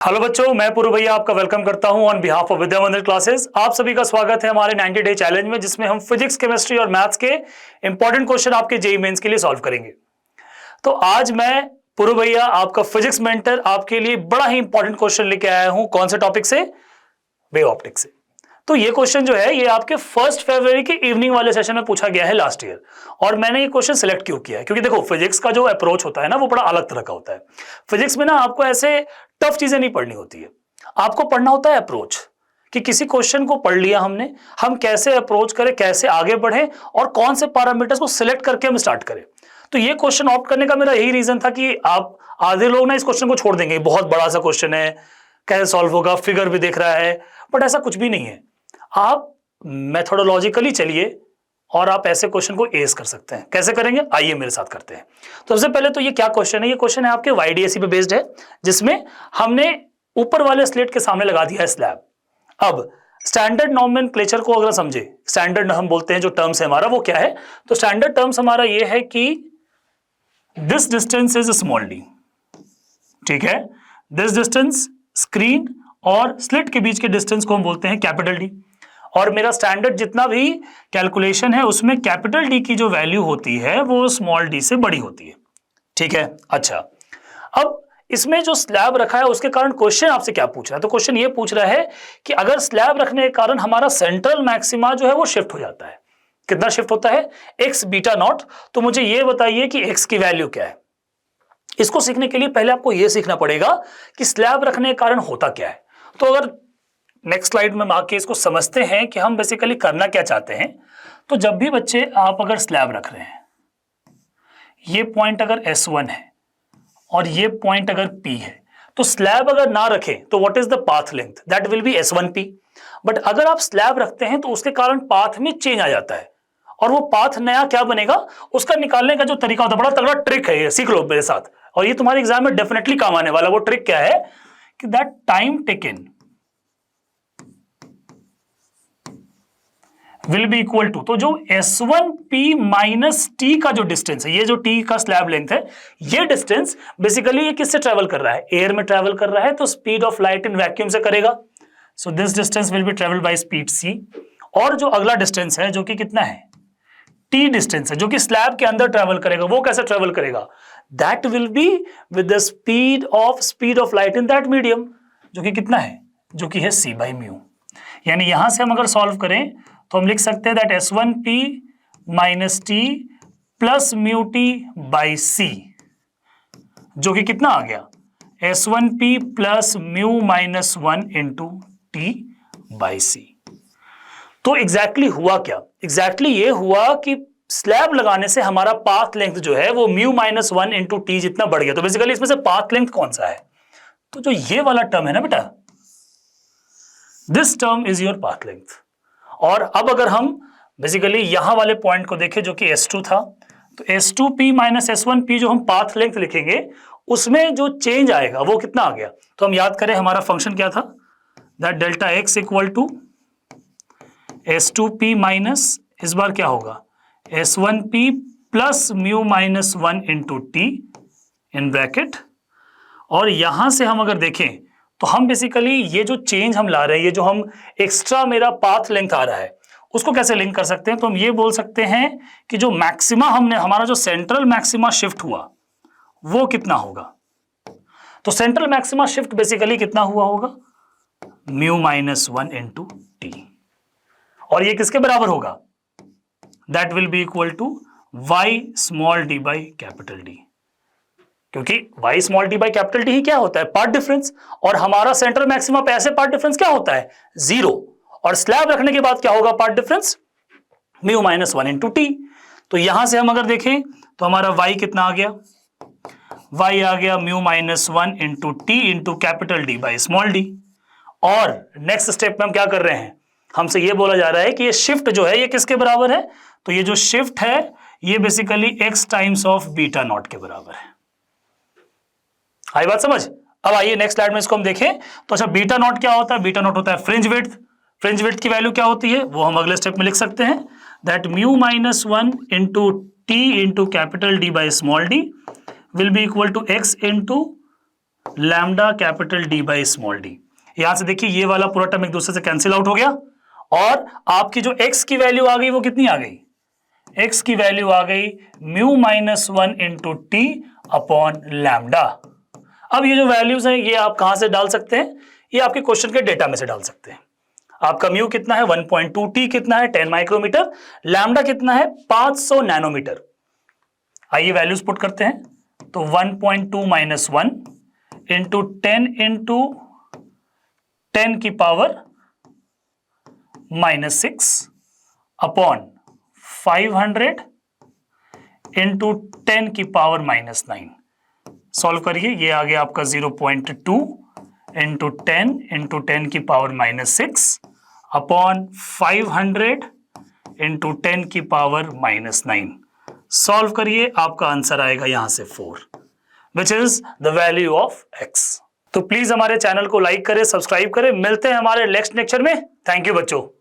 Hello बच्चों, मैं पूर्व भैया आपका वेलकम करता हूं ऑन बिहाफ ऑफ विद्या मंदिर क्लासेस। आप सभी का स्वागत है हमारे 90 डे चैलेंज में, जिसमें हम फिजिक्स, केमिस्ट्री और मैथ्स के इंपॉर्टेंट क्वेश्चन आपके जेईई मेंस के लिए सॉल्व करेंगे। तो आज मैं पूर्व भैया आपका फिजिक्स मेंटर आपके लिए बड़ा ही इंपॉर्टेंट क्वेश्चन लेके आया हूं। कौन से टॉपिक से? वेव ऑप्टिक्स से। तो ये क्वेश्चन जो है ये आपके 1 फरवरी के इवनिंग वाले सेशन में पूछा गया है लास्ट ईयर। और मैंने ये क्वेश्चन सिलेक्ट क्यों किया है? क्योंकि देखो, फिजिक्स का जो अप्रोच होता है ना, वो बड़ा अलग तरह का होता है। फिजिक्स में ना आपको ऐसे टफ चीजें नहीं पढ़नी होती है, आपको पढ़ना होता है अप्रोच, कि किसी क्वेश्चन को पढ़ लिया हमने, हम कैसे अप्रोच करें, कैसे आगे बढ़े और कौन से पैरामीटर्स को सिलेक्ट करके हम स्टार्ट करें। तो ये क्वेश्चन ऑप्ट करने का मेरा यही रीजन था कि आप आधे लोग ना इस क्वेश्चन को छोड़ देंगे, बहुत बड़ा सा क्वेश्चन है, कैसे सॉल्व होगा, फिगर भी देख रहा है, बट ऐसा कुछ भी नहीं है। आप मेथोडोलॉजिकली चलिए और आप ऐसे क्वेश्चन को एस कर सकते हैं। कैसे करेंगे, आइए मेरे साथ करते हैं। तो सबसे पहले तो ये क्या क्वेश्चन है? ये क्वेश्चन है आपके YDAC पे बेस्ड है, जिसमें हमने ऊपर वाले स्लेट के सामने लगा दिया है स्लैब। अब स्टैंडर्ड नॉमेनक्लेचर को अगर समझे, स्टैंडर्ड हम बोलते हैं जो टर्म्स है हमारा, वो क्या है? तो स्टैंडर्ड टर्म्स हमारा ये है कि this distance is small D, ठीक है। दिस डिस्टेंस स्क्रीन और स्लिट के बीच के डिस्टेंस को हम बोलते हैं कैपिटल डी। और मेरा स्टैंडर्ड जितना भी कैलकुलेशन है उसमें कैपिटल डी की जो वैल्यू होती है वो स्मॉल डी से बड़ी होती है, ठीक है। अच्छा, अब इसमें जो स्लैब रखा है उसके कारण क्वेश्चन आपसे क्या पूछ रहा है? तो क्वेश्चन ये पूछ रहा है कि अगर स्लैब रखने के कारण हमारा सेंट्रल मैक्सिमा जो है वो शिफ्ट हो जाता है, कितना शिफ्ट होता है? x beta not. तो मुझे ये बताइए कि x की वैल्यू क्या है। इसको सीखने के लिए पहले आपको यह सीखना पड़ेगा कि स्लैब रखने के कारण होता क्या है। तो अगर नेक्स्ट स्लाइड में आके इसको समझते हैं कि हम बेसिकली करना क्या चाहते हैं। तो जब भी बच्चे आप अगर स्लैब रख रहे हैं, ये पॉइंट अगर S1 है और ये पॉइंट अगर P है, तो स्लैब अगर ना रखें तो what is the path length? That will B S1P। But अगर आप स्लैब रखते हैं तो उसके कारण पाथ में चेंज आ जाता है, और वो पाथ नया क्या बनेगा उसका निकालने का जो तरीका होता है, बड़ा तगड़ा ट्रिक है ये, सीख लो मेरे साथ। और ये तुम्हारे एग्जाम में डेफिनेटली काम आने वाला। वो ट्रिक क्या है कि that time taken will be equal to, तो जो S1P माइनस T का जो डिस्टेंस है, ये जो T का स्लैब लेंथ है, ये डिस्टेंस बेसिकली ये किससे ट्रेवल कर रहा है? एयर में ट्रेवल कर रहा है, तो speed of light in vacuum से करेगा। So this distance will be travel by speed c। और जो अगला डिस्टेंस है जो कि कितना है? T डिस्टेंस है, जो कि स्लैब के अंदर ट्रेवल करेगा। वो कैसे ट्रेवल करेगा? That will be with the speed of light in that medium, जो कि कितना है? जो कि है c बाई म्यू। यानी यहां से हम अगर सॉल्व करें तो हम लिख सकते हैं that S1P minus T plus mu T by C, जो कि कितना आ गया? S1P plus mu minus 1 into T by C। तो एग्जैक्टली हुआ क्या? एग्जैक्टली ये हुआ कि स्लैब लगाने से हमारा पाथ लेंथ जो है वो म्यू माइनस 1 इंटू टी जितना बढ़ गया। तो बेसिकली इसमें से पाथ लेंथ कौन सा है? तो जो ये वाला टर्म है ना बेटा, this term is your path length. और अब अगर हम बेसिकली यहां वाले पॉइंट को देखें जो कि S2 था, तो S2P माइनस S1P जो हम पाथ लेंथ लिखेंगे उसमें जो चेंज आएगा वो कितना आ गया? तो हम याद करें हमारा फंक्शन क्या था, that delta x equal to S2P minus, इस बार क्या होगा? S1P plus mu minus 1 into T in bracket. और यहां से हम अगर देखें तो हम बेसिकली ये जो चेंज हम ला रहे हैं, ये जो हम एक्स्ट्रा मेरा पाथ लेंथ आ रहा है, उसको कैसे लिंक कर सकते हैं? तो हम ये बोल सकते हैं कि जो मैक्सिमा हमने, हमारा जो सेंट्रल मैक्सिमा शिफ्ट हुआ वो कितना होगा? तो सेंट्रल मैक्सिमा शिफ्ट बेसिकली कितना हुआ होगा? Mu minus 1 into T. और ये किसके बराबर होगा? That will be equal to y small d by capital d, क्योंकि y small d by capital d ही क्या होता है? Part difference. और हमारा सेंट्रल मैक्सिमा पे ऐसे पार्ट डिफरेंस क्या होता है? 0। और स्लैब रखने के बाद क्या होगा path difference? Mu minus 1 into T. तो यहां से हम अगर देखें तो हमारा y कितना आ गया? y आ गया mu minus 1 into T into capital D by small D. और नेक्स्ट स्टेप में हम क्या कर रहे हैं? हमसे ये बोला जा रहा है कि ये शिफ्ट जो है ये किसके बराबर है? तो ये जो शिफ्ट है ये basically x times of beta not के बराबर है। आई बात समझ? अब आइए नेक्स्ट स्लाइड में इसको हम देखें। तो अच्छा, बीटा नॉट क्या होता है? बीटा नॉट होता है फ्रिंज विड्थ। फ्रिंज विड्थ की वैल्यू क्या होती है वो हम अगले स्टेप में लिख सकते हैं, that mu minus 1 into T into capital D by small D will be equal to X into lambda capital D by small D. यहां से देखिए ये वाला पूरा टर्म एक दूसरे से कैंसिल आउट हो गया और आपकी जो x की वैल्यू आ गई वो कितनी आ गई, x की वैल्यू आ गई mu minus 1 into T upon lambda. अब ये जो वैल्यूज हैं ये आप कहां से डाल सकते हैं, ये आपके क्वेश्चन के डेटा में से डाल सकते हैं। आपका म्यू कितना है 1.2, टी कितना है 10 माइक्रोमीटर, लैम्डा कितना है 500 नैनोमीटर। आइए वैल्यूज पुट करते हैं, तो 1.2 माइनस 1 इंटू 10 की पावर माइनस 6 अपॉन 500 इंटू 10 की पावर माइनस 9। सॉल्व करिए, ये आ गया आपका 0.2 इंटू 10 की पावर माइनस 6 अपॉन 500 इंटू 10 की पावर माइनस 9। सॉल्व करिए, आपका आंसर आएगा यहां से 4, which is the value of x। तो प्लीज हमारे चैनल को लाइक करें, सब्सक्राइब करें। मिलते हैं हमारे नेक्स्ट लेक्चर में। थैंक यू बच्चों।